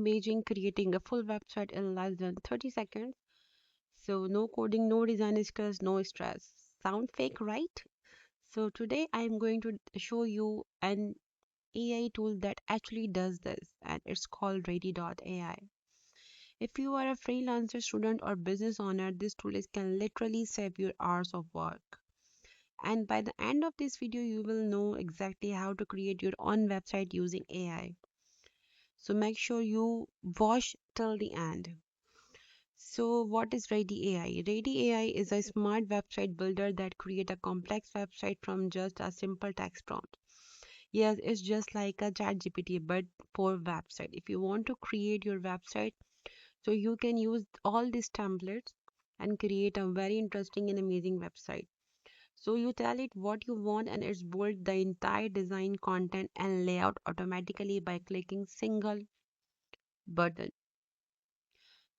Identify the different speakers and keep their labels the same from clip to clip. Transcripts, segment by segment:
Speaker 1: imagine creating a full website in less than 30 seconds. So, no coding, no design skills, no stress. Sound fake, right? So, today I am going to show you an AI tool that actually does this, and it's called Ready.ai. If you are a freelancer, student, or business owner, this tool can literally save your hours of work. And by the end of this video, you will know exactly how to create your own website using AI. So make sure you watch till the end. So what is Ready AI? Ready AI is a smart website builder that create a complex website from just a simple text prompt. Yes, it's just like a chat GPT but for website. If you want to create your website, so you can use all these templates and create a very interesting and amazing website. So you tell it what you want and it's built the entire design, content and layout automatically by clicking single button.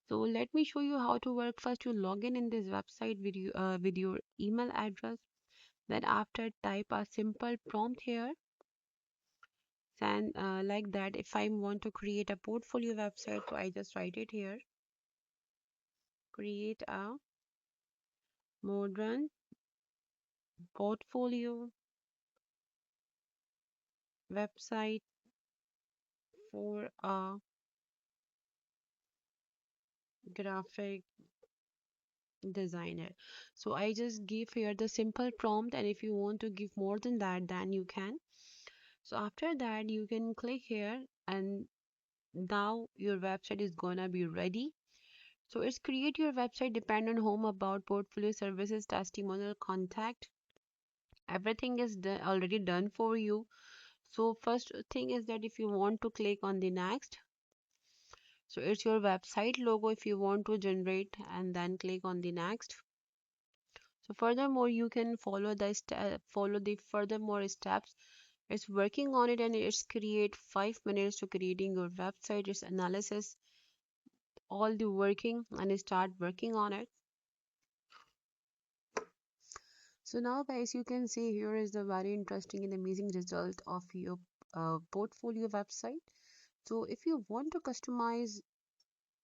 Speaker 1: So let me show you how to work. First, you log in this website with your email address. Then after type a simple prompt here. And like that, if I want to create a portfolio website, so I just write it here. Create a modern portfolio website for a graphic designer. So I just give here the simple prompt, and if you want to give more than that, then you can. So after that, you can click here, and now your website is gonna be ready. So it's create your website, depend on home, about, portfolio, services, testimonial, contact. Everything is already done for you. So first thing is that if you want to click on the next, so it's your website logo if you want to generate, and then click on the next. So furthermore, you can follow the furthermore steps. It's working on it, and it's create 5 minutes to creating your website. It's analysis all the working and start working on it. So now guys, you can see here is the very interesting and amazing result of your portfolio website. So if you want to customize,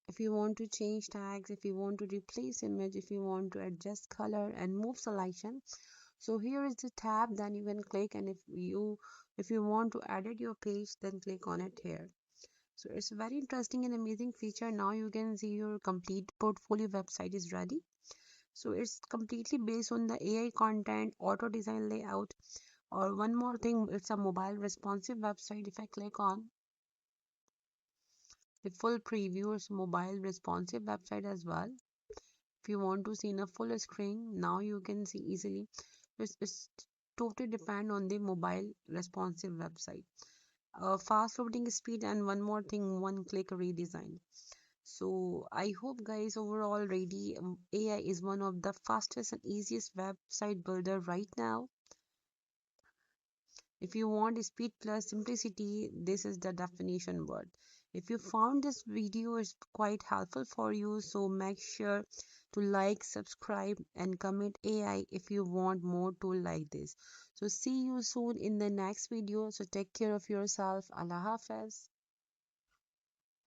Speaker 1: if you want to change tags, if you want to replace image, if you want to adjust color and move selection, so here is the tab, then you can click, and if you want to edit your page, then click on it here. So it's a very interesting and amazing feature. Now you can see your complete portfolio website is ready. So it's completely based on the AI content, auto design layout, or one more thing, it's a mobile responsive website. If I click on the full preview, it's mobile responsive website as well. If you want to see in a full screen, now you can see easily. It's totally depend on the mobile responsive website. Fast loading speed, and one more thing, one click redesign. So I hope guys, overall Ready AI is one of the fastest and easiest website builder right now. If you want speed plus simplicity, this is the definition word. If you found this video is quite helpful for you, so make sure to like, subscribe and comment AI if you want more tool like this. So see you soon in the next video. So take care of yourself. Allah Hafiz.